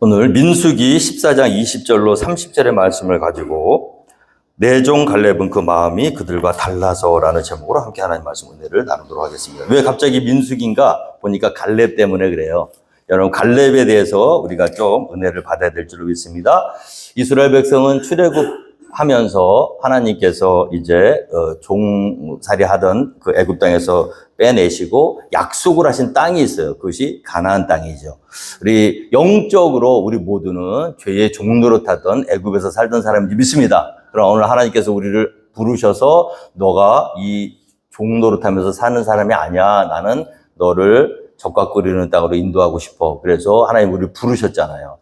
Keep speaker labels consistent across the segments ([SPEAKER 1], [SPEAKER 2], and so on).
[SPEAKER 1] 오늘 민수기 14장 20절로 30절의 말씀을 가지고 내 종 갈렙은 그 마음이 그들과 달라서라는 제목으로 함께 하나님 말씀 은혜를 나누도록 하겠습니다. 왜 갑자기 민수기인가 보니까 갈렙 때문에 그래요. 여러분 갈렙에 대해서 우리가 좀 은혜를 받아야 될 줄로 믿습니다. 이스라엘 백성은 출애굽하면서 하나님께서 이제 종살이 하던 그 애굽 땅에서 빼내시고 약속을 하신 땅이 있어요. 그것이 가나안 땅이죠. 우리 영적으로 우리 모두는 죄의 종노릇하던 애굽에서 살던 사람인지 믿습니다. 그럼 오늘 하나님께서 우리를 부르셔서 너가 이 종노릇하면서 사는 사람이 아니야. 나는 너를 젖과 끓이는 땅으로 인도하고 싶어. 그래서 하나님 우리를 부르셨잖아요.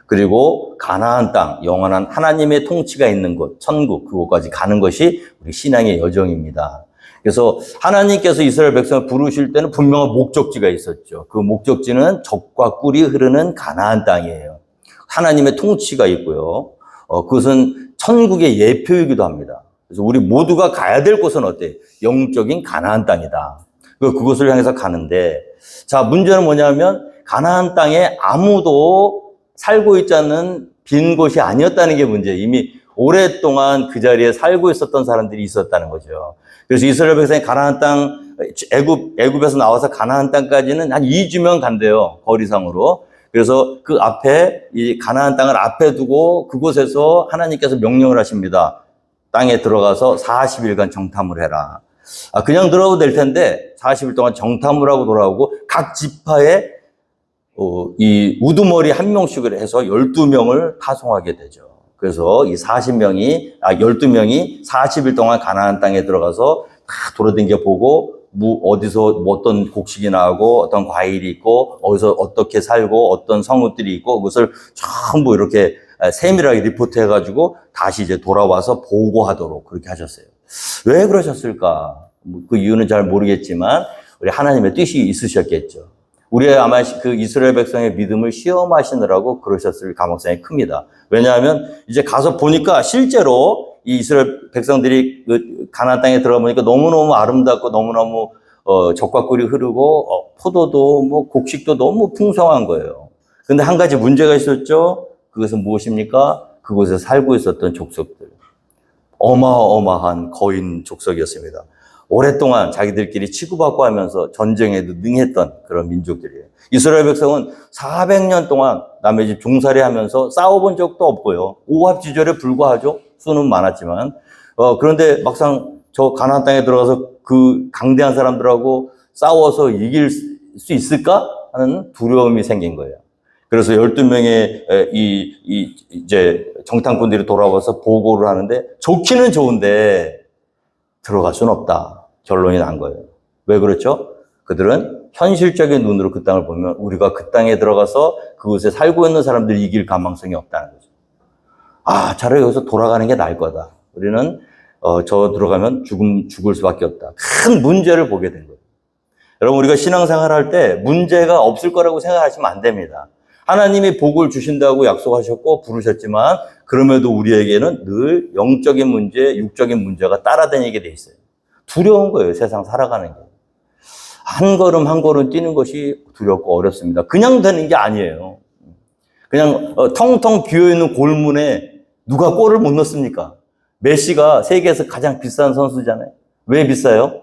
[SPEAKER 1] 그리고 가나안 땅, 영원한 하나님의 통치가 있는 곳, 천국, 그곳까지 가는 것이 우리 신앙의 여정입니다. 그래서 하나님께서 이스라엘 백성을 부르실 때는 분명한 목적지가 있었죠. 그 목적지는 젖과 꿀이 흐르는 가나안 땅이에요. 하나님의 통치가 있고요. 그것은 천국의 예표이기도 합니다. 그래서 우리 모두가 가야 될 곳은 어때요? 영적인 가나안 땅이다. 그곳을 향해서 가는데, 자, 문제는 뭐냐면 가나안 땅에 아무도 살고 있지 않는 빈 곳이 아니었다는 게 문제예요. 이미 오랫동안 그 자리에 살고 있었던 사람들이 있었다는 거죠. 그래서 이스라엘 백성이 가나안 땅, 애굽에서 나와서 가나안 땅까지는 한 2주면 간대요. 거리상으로. 그래서 그 앞에, 이 가나안 땅을 앞에 두고 그곳에서 하나님께서 명령을 하십니다. 땅에 들어가서 40일간 정탐을 해라. 그냥 들어가도 될 텐데 40일 동안 정탐을 하고 돌아오고 각 지파에 이 우두머리 한 명씩을 해서 12명을 파송하게 되죠. 그래서 이 12명이 40일 동안 가나안 땅에 들어가서 다 돌아다녀 보고 어디서 어떤 곡식이 나오고 어떤 과일이 있고 어디서 어떻게 살고 어떤 성읍들이 있고 그것을 전부 이렇게 세밀하게 리포트해가지고 다시 이제 돌아와서 보고하도록 그렇게 하셨어요. 왜 그러셨을까? 그 이유는 잘 모르겠지만 우리 하나님의 뜻이 있으셨겠죠. 우리의 아마 그 이스라엘 백성의 믿음을 시험하시느라고 그러셨을 가능성이 큽니다. 왜냐하면 이제 가서 보니까 실제로 이 이스라엘 백성들이 그 가나안 땅에 들어가 보니까 너무너무 아름답고 너무너무 젖과 꿀이 흐르고 포도도 뭐 곡식도 너무 풍성한 거예요. 근데 한 가지 문제가 있었죠. 그것은 무엇입니까? 그곳에 살고 있었던 족속들. 어마어마한 거인 족속이었습니다. 오랫동안 자기들끼리 치고받고 하면서 전쟁에도 능했던 그런 민족들이에요. 이스라엘 백성은 400년 동안 남의 집 종살이 하면서 싸워본 적도 없고요. 오합지졸에 불과하죠. 수는 많았지만. 그런데 막상 저 가나안 땅에 들어가서 그 강대한 사람들하고 싸워서 이길 수 있을까 하는 두려움이 생긴 거예요. 그래서 12명의 이제 정탐꾼들이 돌아와서 보고를 하는데 좋기는 좋은데 들어갈 수는 없다. 결론이 난 거예요. 왜 그렇죠? 그들은 현실적인 눈으로 그 땅을 보면 우리가 그 땅에 들어가서 그곳에 살고 있는 사람들이 이길 가망성이 없다는 거죠. 차라리 여기서 돌아가는 게 나을 거다. 우리는 저 들어가면 죽을 수밖에 없다. 큰 문제를 보게 된 거예요. 여러분 우리가 신앙생활 할 때 문제가 없을 거라고 생각하시면 안 됩니다. 하나님이 복을 주신다고 약속하셨고 부르셨지만 그럼에도 우리에게는 늘 영적인 문제, 육적인 문제가 따라다니게 돼 있어요. 두려운 거예요. 세상 살아가는 게. 한 걸음 한 걸음 뛰는 것이 두렵고 어렵습니다. 그냥 되는 게 아니에요. 그냥 텅텅 비어있는 골문에 누가 골을 못 넣습니까? 메시가 세계에서 가장 비싼 선수잖아요. 왜 비싸요?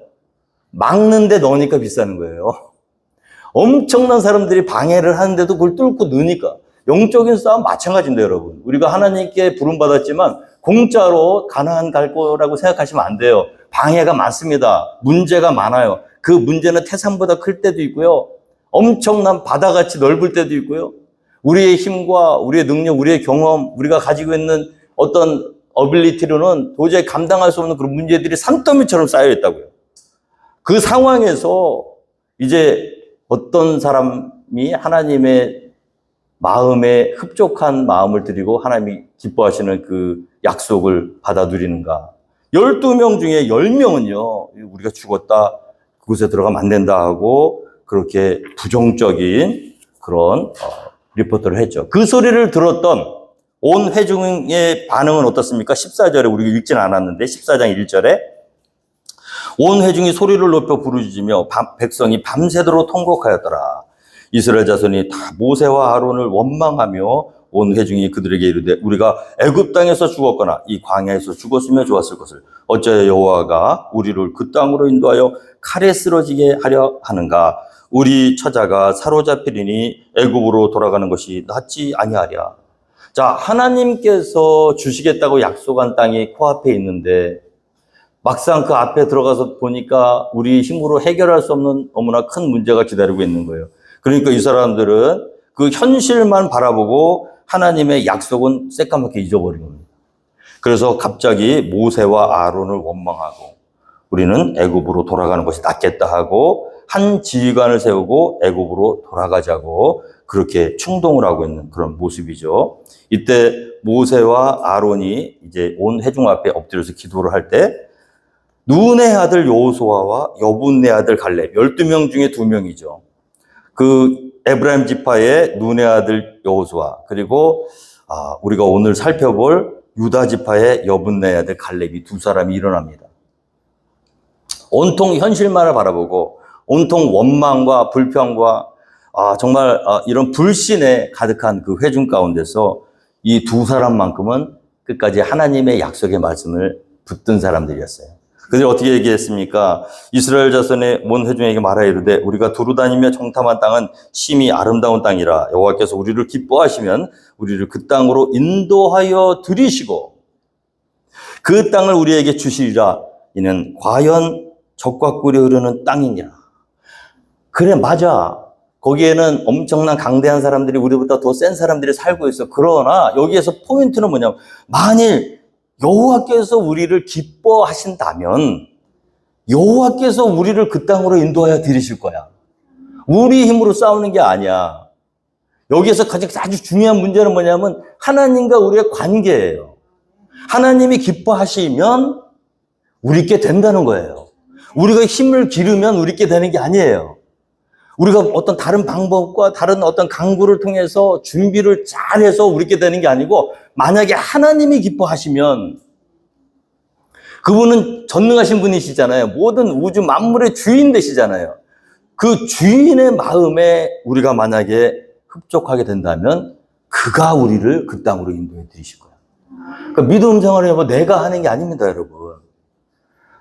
[SPEAKER 1] 막는데 넣으니까 비싸는 거예요. 엄청난 사람들이 방해를 하는데도 그걸 뚫고 넣으니까. 영적인 싸움 마찬가지인데 여러분. 우리가 하나님께 부름받았지만 공짜로 가나안 갈 거라고 생각하시면 안 돼요. 방해가 많습니다. 문제가 많아요. 그 문제는 태산보다 클 때도 있고요. 엄청난 바다같이 넓을 때도 있고요. 우리의 힘과 우리의 능력, 우리의 경험, 우리가 가지고 있는 어떤 어빌리티로는 도저히 감당할 수 없는 그런 문제들이 산더미처럼 쌓여 있다고요. 그 상황에서 이제 어떤 사람이 하나님의 마음에 흡족한 마음을 드리고 하나님이 기뻐하시는 그 약속을 받아 누리는가. 12명 중에 10명은요, 우리가 죽었다, 그곳에 들어가면 안 된다 하고 그렇게 부정적인 그런 리포트를 했죠. 그 소리를 들었던 온 회중의 반응은 어떻습니까? 14절에 우리가 읽진 않았는데 14장 1절에 온 회중이 소리를 높여 부르짖으며 백성이 밤새도록 통곡하였더라. 이스라엘 자손이 다 모세와 아론을 원망하며 온 회중이 그들에게 이르되 우리가 애굽 땅에서 죽었거나 이 광야에서 죽었으면 좋았을 것을 어찌하여 여호와가 우리를 그 땅으로 인도하여 칼에 쓰러지게 하려 하는가. 우리 처자가 사로잡히리니 애굽으로 돌아가는 것이 낫지 아니하랴. 자, 하나님께서 주시겠다고 약속한 땅이 코앞에 있는데 막상 그 앞에 들어가서 보니까 우리 힘으로 해결할 수 없는 너무나 큰 문제가 기다리고 있는 거예요. 그러니까 이 사람들은 그 현실만 바라보고 하나님의 약속은 새까맣게 잊어버린 겁니다. 그래서 갑자기 모세와 아론을 원망하고 우리는 애굽으로 돌아가는 것이 낫겠다 하고 한 지휘관을 세우고 애굽으로 돌아가자고 그렇게 충동을 하고 있는 그런 모습이죠. 이때 모세와 아론이 이제 온 회중 앞에 엎드려서 기도를 할 때 눈의 아들 여호수아와 여분의 아들 갈렙 12명 중에 2명이죠. 그 에브라임 지파의 눈의 아들 여호수아 그리고 우리가 오늘 살펴볼 유다 지파의 여분의 아들 갈렙이 두 사람이 일어납니다. 온통 현실만을 바라보고 온통 원망과 불평과 정말 이런 불신에 가득한 그 회중 가운데서 이 두 사람만큼은 끝까지 하나님의 약속의 말씀을 붙든 사람들이었어요. 그들이 어떻게 얘기했습니까? 이스라엘 자손의 온 회중에게 말하여 이르되 우리가 두루 다니며 정탐한 땅은 심히 아름다운 땅이라 여호와께서 우리를 기뻐하시면 우리를 그 땅으로 인도하여 들이시고 그 땅을 우리에게 주시리라. 이는 과연 젖과 꿀이 흐르는 땅이냐. 그래, 맞아. 거기에는 엄청난 강대한 사람들이 우리보다 더 센 사람들이 살고 있어. 그러나 여기에서 포인트는 뭐냐면 만일 여호와께서 우리를 기뻐하신다면 여호와께서 우리를 그 땅으로 인도하여 들이실 거야. 우리 힘으로 싸우는 게 아니야. 여기에서 가장 아주 중요한 문제는 뭐냐면 하나님과 우리의 관계예요. 하나님이 기뻐하시면 우리께 된다는 거예요. 우리가 힘을 기르면 우리께 되는 게 아니에요. 우리가 어떤 다른 방법과 다른 어떤 강구를 통해서 준비를 잘해서 우리께 되는 게 아니고 만약에 하나님이 기뻐하시면 그분은 전능하신 분이시잖아요. 모든 우주 만물의 주인 되시잖아요. 그 주인의 마음에 우리가 만약에 흡족하게 된다면 그가 우리를 그 땅으로 인도해 드리실 거예요. 그러니까 믿음 생활을 해봐 내가 하는 게 아닙니다, 여러분.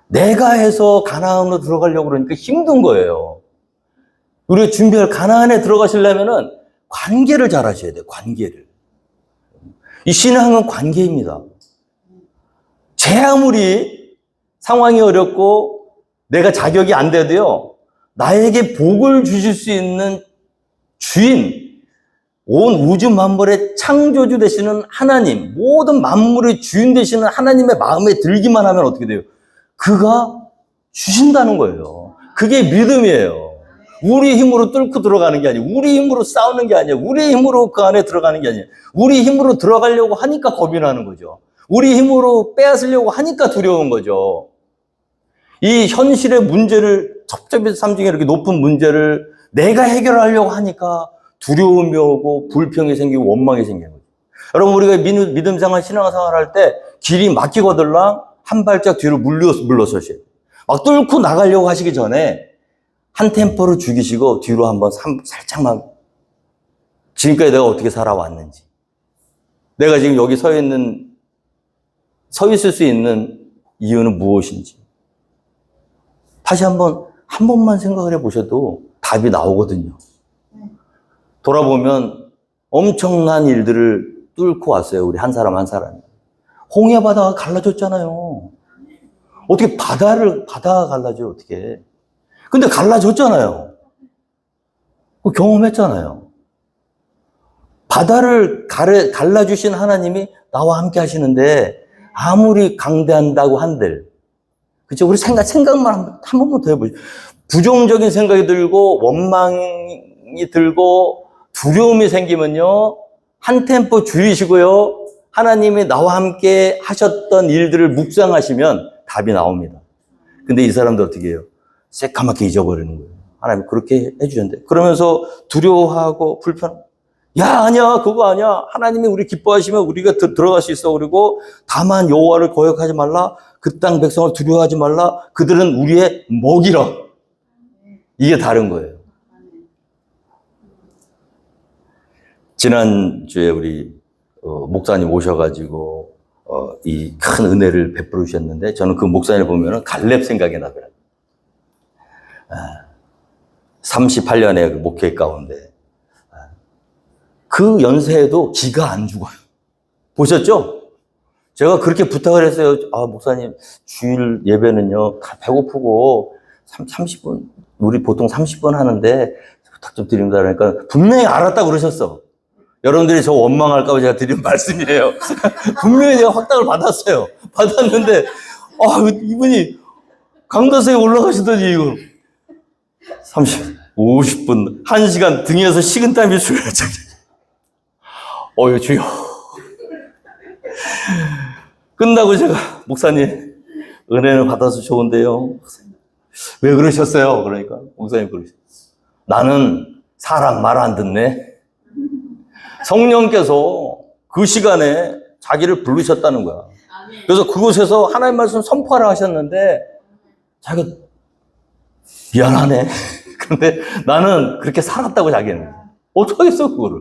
[SPEAKER 1] 내가 해서 가나안으로 들어가려고 그러니까 힘든 거예요. 우리가 준비할 가나안에 들어가시려면은 관계를 잘 하셔야 돼요. 관계를. 이 신앙은 관계입니다. 제 아무리 상황이 어렵고 내가 자격이 안 돼도요. 나에게 복을 주실 수 있는 주인, 온 우주 만물의 창조주 되시는 하나님, 모든 만물의 주인 되시는 하나님의 마음에 들기만 하면 어떻게 돼요? 그가 주신다는 거예요. 그게 믿음이에요. 우리 힘으로 뚫고 들어가는 게 아니에요. 우리 힘으로 싸우는 게 아니에요. 우리 힘으로 그 안에 들어가는 게 아니에요. 우리 힘으로 들어가려고 하니까 겁이 나는 거죠. 우리 힘으로 빼앗으려고 하니까 두려운 거죠. 이 현실의 문제를 첩첩에서 삼중에 이렇게 높은 문제를 내가 해결하려고 하니까 두려움이 오고 불평이 생기고 원망이 생기는 거죠. 여러분 우리가 믿음 생활 신앙생활 할 때 길이 막히거들랑 한 발짝 뒤로 물러서셔야 돼요. 막 뚫고 나가려고 하시기 전에 한 템포를 죽이시고 뒤로 한번 살짝만 지금까지 내가 어떻게 살아왔는지 내가 지금 여기 서 있을 수 있는 이유는 무엇인지 다시 한 번만 생각을 해보셔도 답이 나오거든요. 돌아보면 엄청난 일들을 뚫고 왔어요. 우리 한 사람 한 사람이. 홍해 바다가 갈라졌잖아요. 어떻게 바다가 갈라져요, 어떻게. 근데 갈라졌잖아요. 경험했잖아요. 바다를 갈라주신 하나님이 나와 함께 하시는데 아무리 강대한다고 한들 그렇죠? 우리 생각만 한 번만 더 해보죠. 부정적인 생각이 들고 원망이 들고 두려움이 생기면요. 한 템포 줄이시고요. 하나님이 나와 함께 하셨던 일들을 묵상하시면 답이 나옵니다. 근데 이 사람들 어떻게 해요? 새까맣게 잊어버리는 거예요. 하나님 그렇게 해주셨는데. 그러면서 두려워하고 야, 아니야. 그거 아니야. 하나님이 우리 기뻐하시면 우리가 들어갈 수 있어. 그리고 다만 여호와를 거역하지 말라. 그 땅 백성을 두려워하지 말라. 그들은 우리의 먹이라. 이게 다른 거예요. 지난주에 우리 목사님 오셔가지고 이 큰 은혜를 베풀어 주셨는데 저는 그 목사님을 보면은 갈렙 생각이 나더라고요. 38년의 그 목회 가운데 그 연세에도 기가 안 죽어요. 보셨죠? 제가 그렇게 부탁을 했어요. 목사님, 주일 예배는요, 다 배고프고, 30분, 우리 보통 30분 하는데, 부탁 좀 드립니다. 그러니까, 분명히 알았다고 그러셨어. 여러분들이 저 원망할까봐 제가 드린 말씀이에요. 분명히 제가 확답을 받았어요. 받았는데, 이분이 강다서에 올라가시더니, 이거, 50분, 1시간 등에서 식은땀이 줄여요. 주여. 끝나고 제가, 목사님, 은혜는 받아서 좋은데요. 왜 그러셨어요? 그러니까, 목사님 그러셨어요. 나는 사람 말 안 듣네. 성령께서 그 시간에 자기를 부르셨다는 거야. 그래서 그곳에서 하나님 말씀 선포하라 하셨는데, 자기가, 미안하네. 근데 나는 그렇게 살았다고 자기는. 어떡하겠어, 그거를.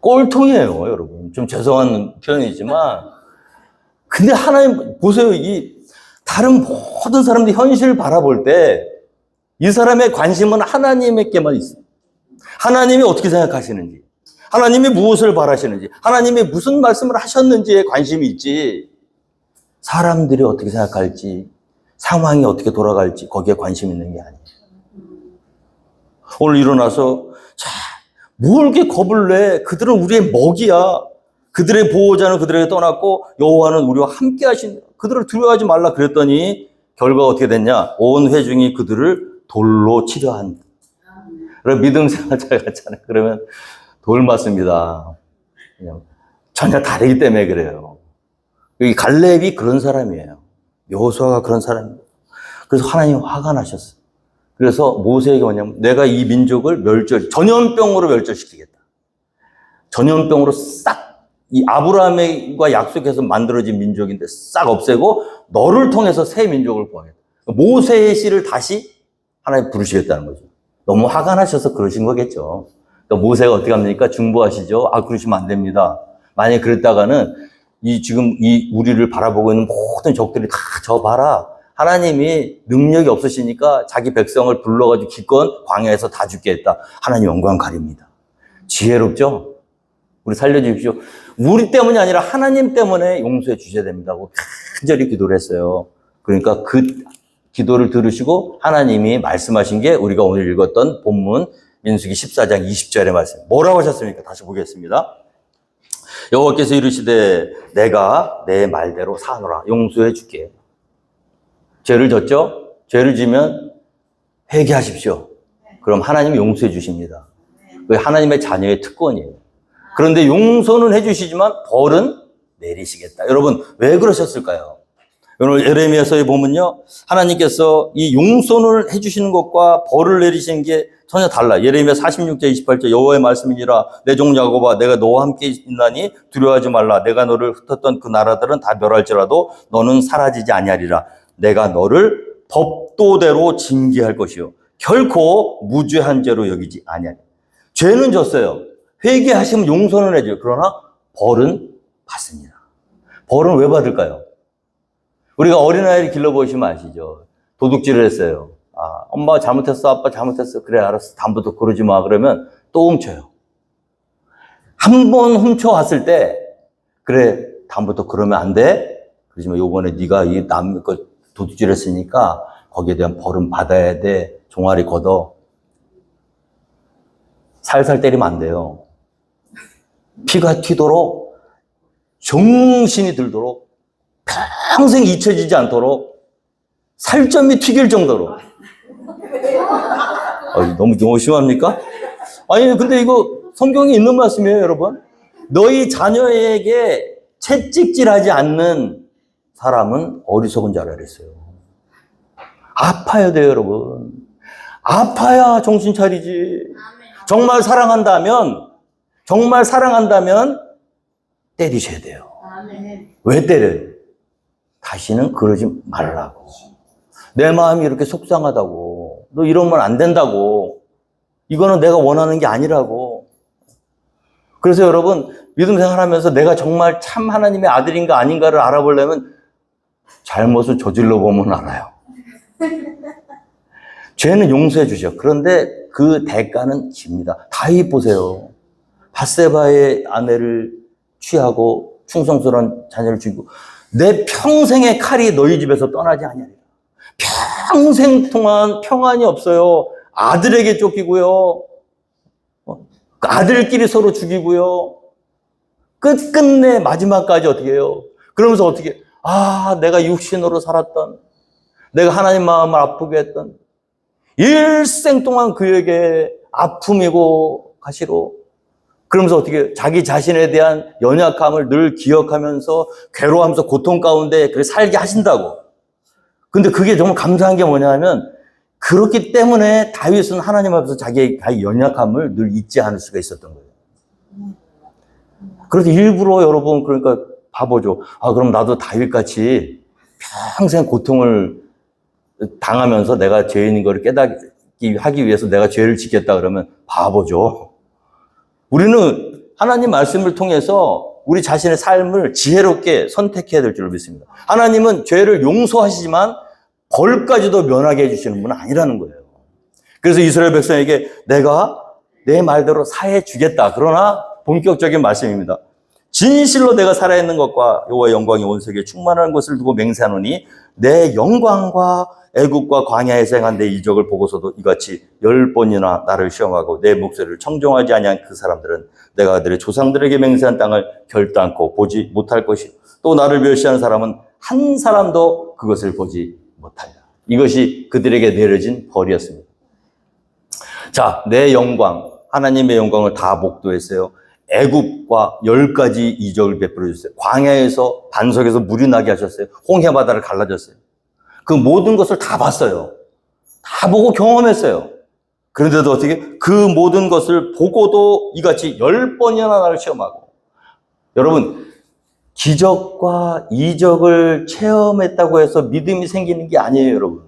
[SPEAKER 1] 꼴통이에요, 여러분. 좀 죄송한 표현이지만. 근데 하나님, 보세요. 이 다른 모든 사람들이 현실을 바라볼 때 이 사람의 관심은 하나님에게만 있어요. 하나님이 어떻게 생각하시는지, 하나님이 무엇을 바라시는지, 하나님이 무슨 말씀을 하셨는지에 관심이 있지, 사람들이 어떻게 생각할지, 상황이 어떻게 돌아갈지 거기에 관심 있는 게 아니에요. 오늘 일어나서 뭘 이렇게 겁을 내? 그들은 우리의 먹이야. 그들의 보호자는 그들에게 떠났고 여호와는 우리와 함께 하신, 그들을 두려워하지 말라 그랬더니 결과가 어떻게 됐냐? 온 회중이 그들을 돌로 치려 한다. 그럼 믿음 생활자 같잖아요. 그러면 돌 맞습니다. 그냥 전혀 다르기 때문에 그래요. 이 갈렙이 그런 사람이에요. 여호수아가 그런 사람이에요. 그래서 하나님 화가 나셨어요. 그래서 모세에게 뭐냐면, 내가 이 민족을 전염병으로 멸절시키겠다. 전염병으로 싹, 이 아브라함과 약속해서 만들어진 민족인데 싹 없애고 너를 통해서 새 민족을 구하겠다. 모세의 씨를 다시 하나님 부르시겠다는 거죠. 너무 화가 나셔서 그러신 거겠죠. 그러니까 모세가 어떻게 합니까? 중보하시죠. 그러시면 안 됩니다. 만약에 그랬다가는 지금 우리를 바라보고 있는 모든 적들이 다 저 봐라. 하나님이 능력이 없으시니까 자기 백성을 불러가지고 기껏 광야에서 다 죽게 했다. 하나님 영광 가립니다. 지혜롭죠? 우리 살려주십시오. 우리 때문이 아니라 하나님 때문에 용서해 주셔야 됩니다고 간절히 기도를 했어요. 그러니까 그 기도를 들으시고 하나님이 말씀하신 게 우리가 오늘 읽었던 본문 민수기 14장 20절의 말씀. 뭐라고 하셨습니까? 다시 보겠습니다. 여호와께서 이르시되 내가 내 말대로 사노라. 용서해 줄게. 죄를 졌죠? 죄를 지면 회개하십시오. 그럼 하나님이 용서해 주십니다. 그게 하나님의 자녀의 특권이에요. 그런데 용서는 해 주시지만 벌은 내리시겠다. 여러분, 왜 그러셨을까요? 오늘 예레미야서에 보면요, 하나님께서 이 용서를 해 주시는 것과 벌을 내리시는 게 전혀 달라. 예레미야 46장 28절 여호와의 말씀이니라. 내 종 야곱아, 내가 너와 함께 있나니 두려워하지 말라. 내가 너를 흩었던 그 나라들은 다 멸할지라도 너는 사라지지 아니하리라. 내가 너를 법도대로 징계할 것이요 결코 무죄한 죄로 여기지 아니하리라. 죄는 졌어요. 회개하시면 용서는 해줘요. 그러나 벌은 받습니다. 벌은 왜 받을까요? 우리가 어린아이를 길러보시면 아시죠? 도둑질을 했어요. 엄마 잘못했어, 아빠 잘못했어. 그래, 알았어. 다음부터 그러지 마. 그러면 또 훔쳐요. 한 번 훔쳐왔을 때, 그래, 다음부터 그러면 안 돼. 그러지만 요번에 네가 이 남 거 도둑질 했으니까 거기에 대한 벌은 받아야 돼. 종아리 걷어. 살살 때리면 안 돼요. 피가 튀도록, 정신이 들도록, 평생 잊혀지지 않도록 살점이 튀길 정도로. 너무 심합니까? 아니, 근데 이거 성경에 있는 말씀이에요, 여러분. 너희 자녀에게 채찍질하지 않는 사람은 어리석은 자라 그랬어요. 아파야 돼요, 여러분. 아파야 정신 차리지. 정말 사랑한다면 때리셔야 돼요. 왜 때려요? 다시는 그러지 말라고. 내 마음이 이렇게 속상하다고. 너 이러면 안 된다고. 이거는 내가 원하는 게 아니라고. 그래서 여러분, 믿음 생활하면서 내가 정말 참 하나님의 아들인가 아닌가를 알아보려면 잘못을 저질러 보면 알아요. 죄는 용서해 주셔. 그런데 그 대가는 집니다. 다윗 보세요. 밧세바의 아내를 취하고 충성스러운 자녀를 죽이고 내 평생의 칼이 너희 집에서 떠나지 아니하리라. 평생 동안 평안이 없어요. 아들에게 쫓기고요. 아들끼리 서로 죽이고요. 끝끝내 마지막까지 어떻게 해요? 그러면서 어떻게, 내가 육신으로 살았던, 내가 하나님 마음을 아프게 했던, 일생 동안 그에게 아픔이고 가시로, 그러면서 어떻게 자기 자신에 대한 연약함을 늘 기억하면서 괴로워하면서 고통 가운데 그렇게 살게 하신다고. 근데 그게 정말 감사한 게 뭐냐면, 그렇기 때문에 다윗은 하나님 앞에서 자기의 연약함을 늘 잊지 않을 수가 있었던 거예요. 그래서 일부러 여러분, 그러니까 바보죠. 그럼 나도 다윗같이 평생 고통을 당하면서 내가 죄인인 걸 깨닫기 하기 위해서 내가 죄를 짓겠다 그러면 바보죠. 우리는 하나님 말씀을 통해서 우리 자신의 삶을 지혜롭게 선택해야 될 줄로 믿습니다. 하나님은 죄를 용서하시지만 벌까지도 면하게 해주시는 분은 아니라는 거예요. 그래서 이스라엘 백성에게 내가 내 말대로 사해 주겠다. 그러나 본격적인 말씀입니다. 진실로 내가 살아있는 것과 여호와의 영광이 온 세계에 충만한 것을 두고 맹세하노니 내 영광과 애국과 광야에서 행한 내 이적을 보고서도 이같이 10번이나 나를 시험하고 내 목소리를 청종하지 아니한 그 사람들은 내가 그들의 조상들에게 맹세한 땅을 결단코 보지 못할 것이요 또 나를 멸시하는 사람은 한 사람도 그것을 보지 못하리라. 이것이 그들에게 내려진 벌이었습니다. 자, 내 영광, 하나님의 영광을 다 목도했어요. 애굽과 10가지 이적을 베풀어 주셨어요. 광야에서 반석에서 물이 나게 하셨어요. 홍해 바다를 갈라졌어요. 그 모든 것을 다 봤어요. 다 보고 경험했어요. 그런데도 어떻게 그 모든 것을 보고도 이같이 10번이나 나를 시험하고. 여러분, 기적과 이적을 체험했다고 해서 믿음이 생기는 게 아니에요, 여러분.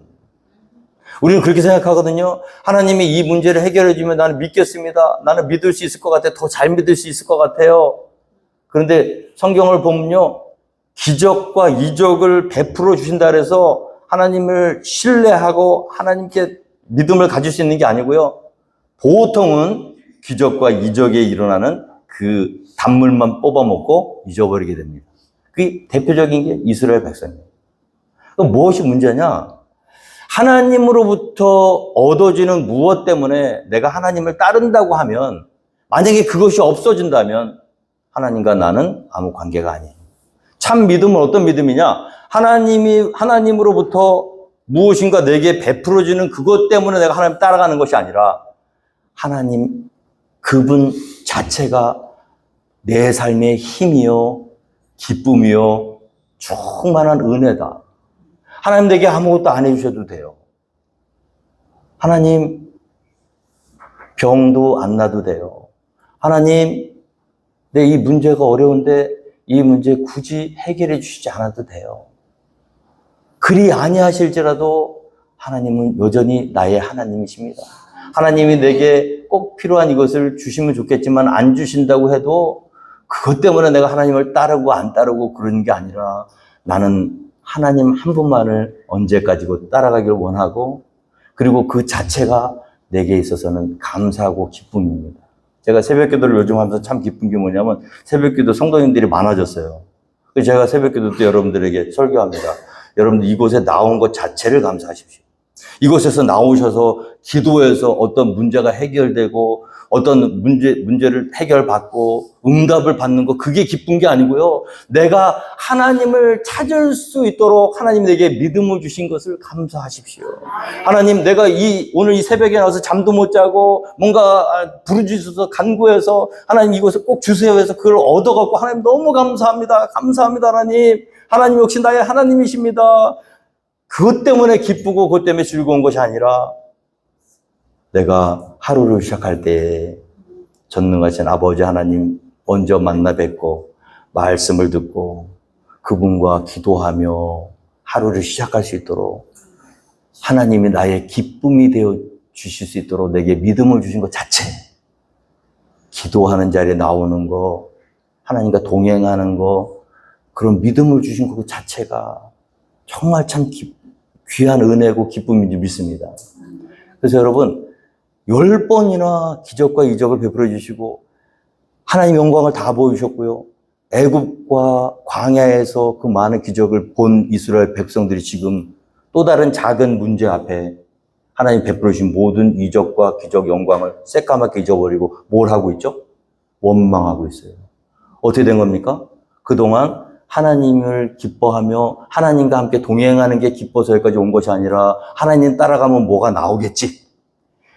[SPEAKER 1] 우리는 그렇게 생각하거든요. 하나님이 이 문제를 해결해 주면 나는 믿겠습니다. 나는 믿을 수 있을 것 같아요. 더 잘 믿을 수 있을 것 같아요. 그런데 성경을 보면요. 기적과 이적을 베풀어 주신다 그래서 하나님을 신뢰하고 하나님께 믿음을 가질 수 있는 게 아니고요. 보통은 기적과 이적에 일어나는 그 단물만 뽑아먹고 잊어버리게 됩니다. 그게 대표적인 게 이스라엘 백성이에요. 그럼 무엇이 문제냐? 하나님으로부터 얻어지는 무엇 때문에 내가 하나님을 따른다고 하면 만약에 그것이 없어진다면 하나님과 나는 아무 관계가 아니에요. 참 믿음은 어떤 믿음이냐? 하나님으로부터 무엇인가 내게 베풀어지는 그것 때문에 내가 하나님 따라가는 것이 아니라 하나님 그분 자체가 내 삶의 힘이요, 기쁨이요, 충만한 은혜다. 하나님 내게 아무것도 안 해주셔도 돼요. 하나님 병도 안 나도 돼요. 하나님 내 이 문제가 어려운데 이 문제 굳이 해결해 주시지 않아도 돼요. 그리 아니하실지라도 하나님은 여전히 나의 하나님이십니다. 하나님이 내게 꼭 필요한 이것을 주시면 좋겠지만 안 주신다고 해도 그것 때문에 내가 하나님을 따르고 안 따르고 그러는 게 아니라 나는 하나님 한 분만을 언제까지고 따라가기를 원하고 그리고 그 자체가 내게 있어서는 감사하고 기쁨입니다. 제가 새벽기도를 요즘 하면서 참 기쁜 게 뭐냐면 새벽기도 성도님들이 많아졌어요. 그래서 제가 새벽기도 때 여러분들에게 설교합니다. 여러분들 이곳에 나온 것 자체를 감사하십시오. 이곳에서 나오셔서 기도해서 어떤 문제가 해결되고 어떤 문제를 해결받고 응답을 받는 거 그게 기쁜 게 아니고요. 내가 하나님을 찾을 수 있도록 하나님 내게 믿음을 주신 것을 감사하십시오. 하나님 내가 오늘 이 새벽에 나와서 잠도 못 자고 뭔가 부르짖어서 간구해서 하나님 이것을 꼭 주세요 해서 그걸 얻어갖고 하나님 너무 감사합니다. 감사합니다 하나님. 하나님 역시 나의 하나님이십니다. 그것 때문에 기쁘고 그것 때문에 즐거운 것이 아니라 내가 하루를 시작할 때 전능하신 아버지 하나님 먼저 만나 뵙고 말씀을 듣고 그분과 기도하며 하루를 시작할 수 있도록 하나님이 나의 기쁨이 되어 주실 수 있도록 내게 믿음을 주신 것 자체 기도하는 자리에 나오는 거, 하나님과 동행하는 거, 그런 믿음을 주신 것 자체가 정말 참 귀한 은혜고 기쁨인 줄 믿습니다. 그래서 여러분, 10번이나 기적과 이적을 베풀어 주시고 하나님 영광을 다 보여주셨고요. 애굽과 광야에서 그 많은 기적을 본 이스라엘 백성들이 지금 또 다른 작은 문제 앞에 하나님 베풀어 주신 모든 이적과 기적 영광을 새까맣게 잊어버리고 뭘 하고 있죠? 원망하고 있어요. 어떻게 된 겁니까? 그동안 하나님을 기뻐하며 하나님과 함께 동행하는 게 기뻐서 여기까지 온 것이 아니라 하나님 따라가면 뭐가 나오겠지.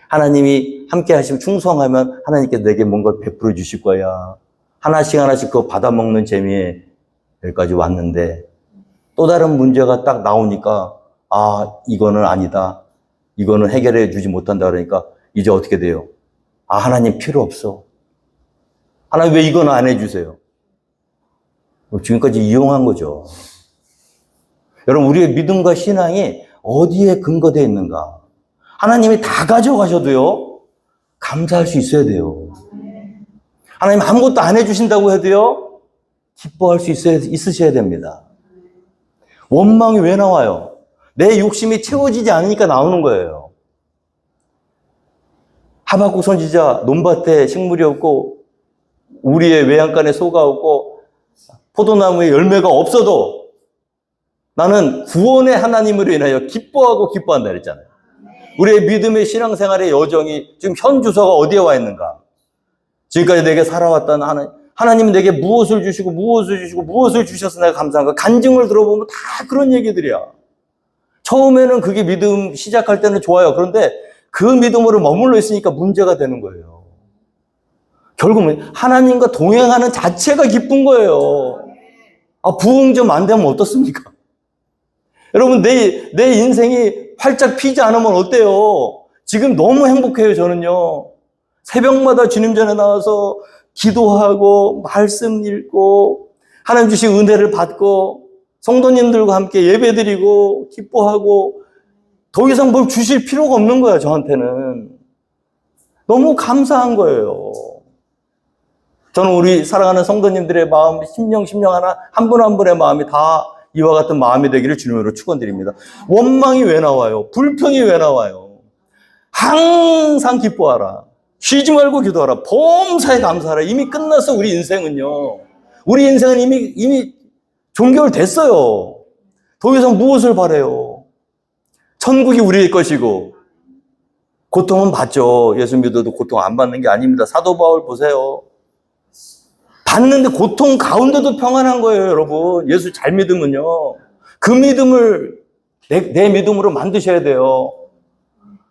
[SPEAKER 1] 하나님이 함께 하시면 충성하면 하나님께 내게 뭔가를 베풀어 주실 거야. 하나씩 하나씩 그거 받아먹는 재미에 여기까지 왔는데 또 다른 문제가 딱 나오니까 아, 이거는 아니다. 이거는 해결해 주지 못한다 그러니까 이제 어떻게 돼요? 아, 하나님 필요 없어. 하나님 왜 이건 안 해주세요? 지금까지 이용한 거죠. 여러분, 우리의 믿음과 신앙이 어디에 근거되어 있는가? 하나님이 다 가져가셔도요, 감사할 수 있어야 돼요. 하나님 아무것도 안 해주신다고 해도요, 기뻐할 수 있으셔야 됩니다. 원망이 왜 나와요? 내 욕심이 채워지지 않으니까 나오는 거예요. 하박국 선지자 논밭에 식물이 없고 우리의 외양간에 소가 없고 포도나무에 열매가 없어도 나는 구원의 하나님으로 인하여 기뻐하고 기뻐한다 그랬잖아요. 우리의 믿음의 신앙생활의 여정이 지금 현 주소가 어디에 와 있는가? 지금까지 내게 살아왔던 하나님은 내게 무엇을 주시고 무엇을 주셔서 내가 감사한가? 간증을 들어보면 다 그런 얘기들이야. 처음에는 그게 믿음 시작할 때는 좋아요. 그런데 그 믿음으로 머물러 있으니까 문제가 되는 거예요. 결국은 하나님과 동행하는 자체가 기쁜 거예요. 아, 부흥 좀 안 되면 어떻습니까? 여러분, 내 인생이 활짝 피지 않으면 어때요? 지금 너무 행복해요, 저는요. 새벽마다 주님 전에 나와서 기도하고, 말씀 읽고, 하나님 주신 은혜를 받고, 성도님들과 함께 예배드리고, 기뻐하고, 더 이상 뭘 주실 필요가 없는 거예요, 저한테는. 너무 감사한 거예요. 저는 우리 사랑하는 성도님들의 마음, 심령 하나, 한 분 한 분의 마음이 다 이와 같은 마음이 되기를 주님으로 축원드립니다. 원망이 왜 나와요? 불평이 왜 나와요? 항상 기뻐하라. 쉬지 말고 기도하라. 범사에 감사하라. 이미 끝났어, 우리 인생은요. 우리 인생은 이미 종결됐어요. 더 이상 무엇을 바라요? 천국이 우리의 것이고, 고통은 받죠. 예수 믿어도 고통 안 받는 게 아닙니다. 사도 바울 보세요. 받는데 고통 가운데도 평안한 거예요, 여러분. 예수 잘 믿으면요. 그 믿음을 내 믿음으로 만드셔야 돼요.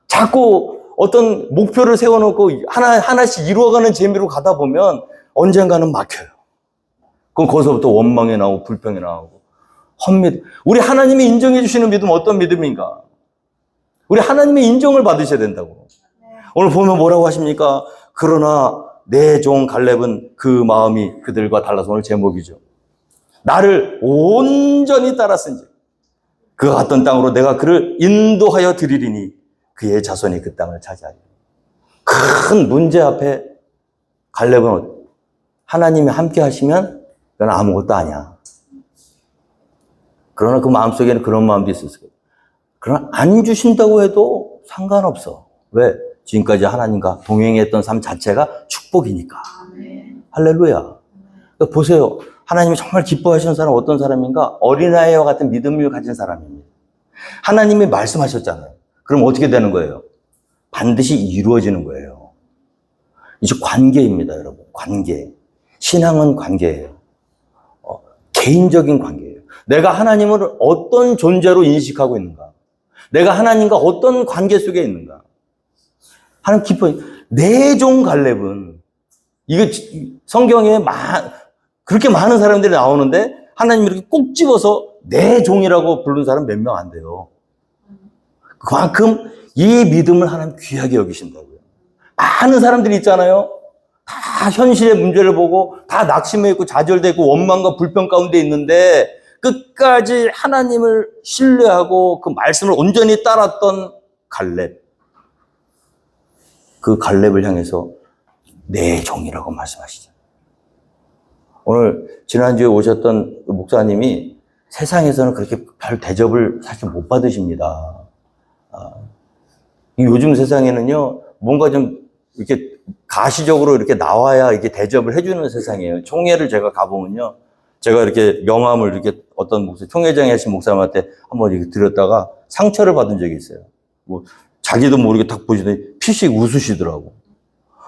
[SPEAKER 1] 자꾸 어떤 목표를 세워놓고 하나씩 이루어가는 재미로 가다 보면 언젠가는 막혀요. 그럼 거기서부터 원망이 나오고 불평이 나오고 헛믿음. 우리 하나님이 인정해 주시는 믿음 어떤 믿음인가? 우리 하나님의 인정을 받으셔야 된다고. 오늘 보면 뭐라고 하십니까? 그러나 내 종 갈렙은 그 마음이 그들과 달라서 오늘 제목이죠. 나를 온전히 따랐은지 그가 갔던 땅으로 내가 그를 인도하여 드리리니 그의 자손이 그 땅을 차지하리라. 큰 문제 앞에 갈렙은 하나님이 함께 하시면 그건 아무것도 아니야. 그러나 그 마음속에는 그런 마음도 있었을 거예요. 그러나 안 주신다고 해도 상관없어. 왜? 지금까지 하나님과 동행했던 삶 자체가 축복이니까. 할렐루야. 그러니까 보세요. 하나님이 정말 기뻐하시는 사람은 어떤 사람인가? 어린아이와 같은 믿음을 가진 사람입니다. 하나님이 말씀하셨잖아요. 그럼 어떻게 되는 거예요? 반드시 이루어지는 거예요. 이제 관계입니다, 여러분. 관계. 신앙은 관계예요. 개인적인 관계예요. 내가 하나님을 어떤 존재로 인식하고 있는가? 내가 하나님과 어떤 관계 속에 있는가? 하나님 기뻐요. 내 종 갈렙은 이거 성경에 그렇게 많은 사람들이 나오는데 하나님이 이렇게 꼭 집어서 내 종이라고 부른 사람 몇 명 안 돼요. 그만큼 이 믿음을 하나님 귀하게 여기신다고요. 많은 사람들이 있잖아요. 다 현실의 문제를 보고 다 낙심해 있고 좌절되고 원망과 불평 가운데 있는데 끝까지 하나님을 신뢰하고 그 말씀을 온전히 따랐던 갈렙. 그 갈렙을 향해서 내 종이라고 말씀하시죠. 오늘 지난주에 오셨던 목사님이 세상에서는 그렇게 별 대접을 사실 못 받으십니다. 요즘 세상에는요, 뭔가 좀 이렇게 가시적으로 이렇게 나와야 이렇게 대접을 해주는 세상이에요. 총회를 제가 가보면요, 제가 이렇게 명함을 이렇게 어떤 목사, 총회장에 하신 목사님한테 한번 이렇게 드렸다가 상처를 받은 적이 있어요. 뭐, 자기도 모르게 딱 보시더니 피식 웃으시더라고.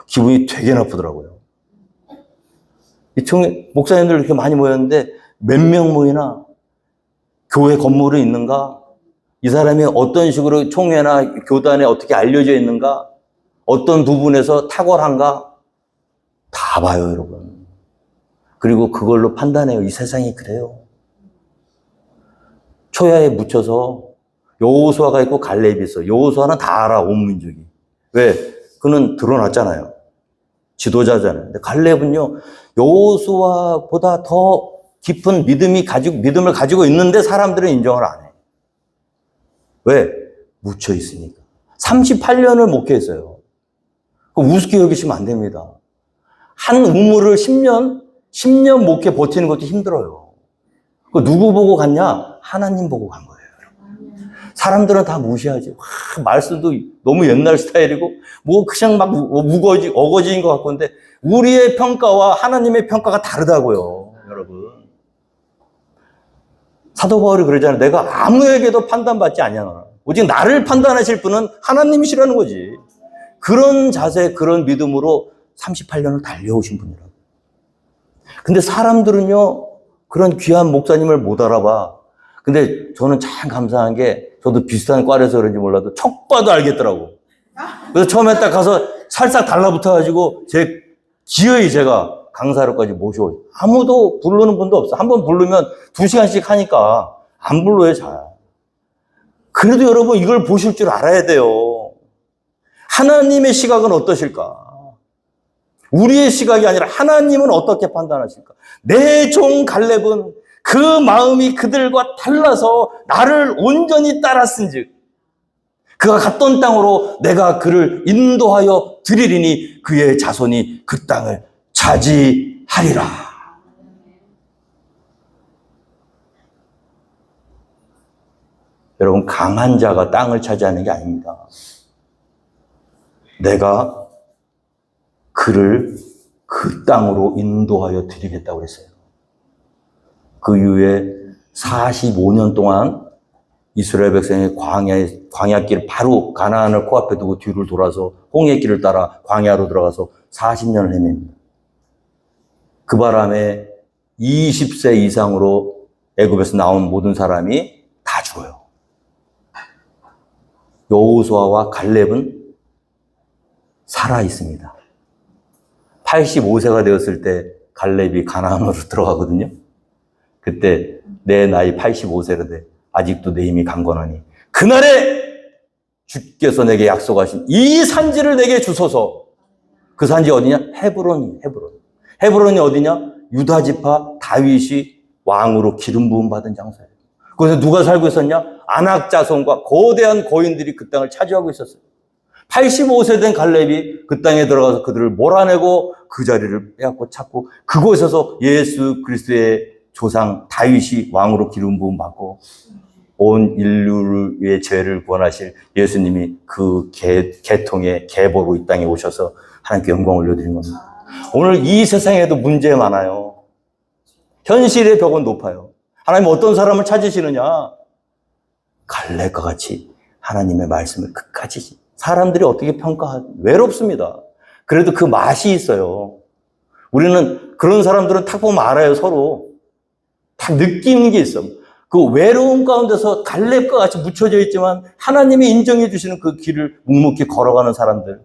[SPEAKER 1] 기분이 되게 나쁘더라고요. 이 총회, 목사님들 이렇게 많이 모였는데 몇 명 모이나? 교회 건물이 있는가? 이 사람이 어떤 식으로 총회나 교단에 어떻게 알려져 있는가? 어떤 부분에서 탁월한가? 다 봐요, 여러분. 그리고 그걸로 판단해요. 이 세상이 그래요. 초야에 묻혀서 여호수아가 있고 갈렙이 있어. 여호수아는 다 알아, 온 민족이. 왜? 그는 드러났잖아요. 지도자잖아요. 근데 갈렙은요, 여호수아보다 더 깊은 믿음을 가지고 있는데 사람들은 인정을 안 해. 왜? 묻혀 있으니까. 38년을 목회했어요. 우습게 여기시면 안 됩니다. 한 우물을 10년 목회 버티는 것도 힘들어요. 누구 보고 갔냐? 하나님 보고 간 거예요. 사람들은 다 무시하지. 말씀도 너무 옛날 스타일이고, 뭐 그냥 막 어거지인 것 같고, 근데 우리의 평가와 하나님의 평가가 다르다고요, 여러분. 사도 바울이 그러잖아요. 내가 아무에게도 판단받지 않냐. 오직 나를 판단하실 분은 하나님이시라는 거지. 그런 자세, 그런 믿음으로 38년을 달려오신 분이라고. 근데 사람들은요, 그런 귀한 목사님을 못 알아봐. 근데 저는 참 감사한 게, 저도 비슷한 과라서 그런지 몰라도 척 봐도 알겠더라고. 그래서 처음에 딱 가서 살짝 달라붙어가지고, 기어이 제가 강사로까지 모셔오죠. 아무도 부르는 분도 없어. 한번 부르면 2시간씩 하니까 안 불러요, 잘. 그래도 여러분 이걸 보실 줄 알아야 돼요. 하나님의 시각은 어떠실까? 우리의 시각이 아니라 하나님은 어떻게 판단하실까? 내 종 갈렙은 그 마음이 그들과 달라서 나를 온전히 따랐은즉 그가 갔던 땅으로 내가 그를 인도하여 드리리니 그의 자손이 그 땅을 차지하리라. 여러분, 강한 자가 땅을 차지하는 게 아닙니다. 내가 그를 그 땅으로 인도하여 드리겠다고 했어요. 그 이후에 45년 동안 이스라엘 백성의 광야길을 바로 가나안을 코앞에 두고 뒤를 돌아서 홍해길을 따라 광야로 들어가서 40년을 헤맵니다. 그 바람에 20세 이상으로 애굽에서 나온 모든 사람이 다 죽어요. 여호수아와 갈렙은 살아 있습니다. 85세가 되었을 때 갈렙이 가나안으로 들어가거든요. 그때 내 나이 85세인데 아직도 내 힘이 강건하니 그날에 주께서 내게 약속하신 이 산지를 내게 주소서. 그 산지 어디냐? 헤브론이. 헤브론이 어디냐? 유다 지파 다윗이 왕으로 기름 부음 받은 장소예요. 거기서 누가 살고 있었냐? 아낙 자손과 거대한 거인들이 그 땅을 차지하고 있었어요. 85세 된 갈렙이 그 땅에 들어가서 그들을 몰아내고 그 자리를 빼앗고 찾고 그곳에서 예수 그리스도의 조상 다윗이 왕으로 기름 부음 받고 온 인류의 죄를 구원하실 예수님이 그 계통의 계보로 이 땅에 오셔서 하나님께 영광 올려드린 겁니다. 오늘 이 세상에도 문제 많아요. 현실의 벽은 높아요. 하나님 어떤 사람을 찾으시느냐? 갈렙과 같이 하나님의 말씀을 끝까지. 사람들이 어떻게 평가하지? 외롭습니다. 그래도 그 맛이 있어요. 우리는 그런 사람들은 딱 보면 알아요, 서로. 다 느끼는 게 있어. 그 외로움 가운데서 갈렙과 같이 묻혀져 있지만 하나님이 인정해 주시는 그 길을 묵묵히 걸어가는 사람들.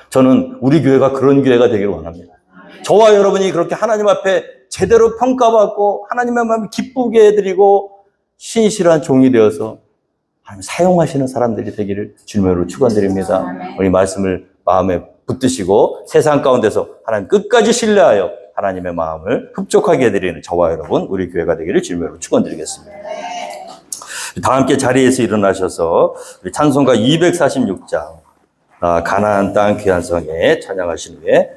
[SPEAKER 1] 저는 우리 교회가 그런 교회가 되기를 원합니다. 저와 여러분이 그렇게 하나님 앞에 제대로 평가받고 하나님의 마음을 기쁘게 해드리고 신실한 종이 되어서 하나님 사용하시는 사람들이 되기를 주님으로 축원드립니다. 우리 말씀을 마음에 붙드시고 세상 가운데서 하나님 끝까지 신뢰하여 하나님의 마음을 흡족하게 해드리는 저와 여러분 우리 교회가 되기를 주님으로 축원드리겠습니다. 다 함께 자리에서 일어나셔서 우리 찬송가 246장 가나안 땅 귀한 성에 찬양하신 후에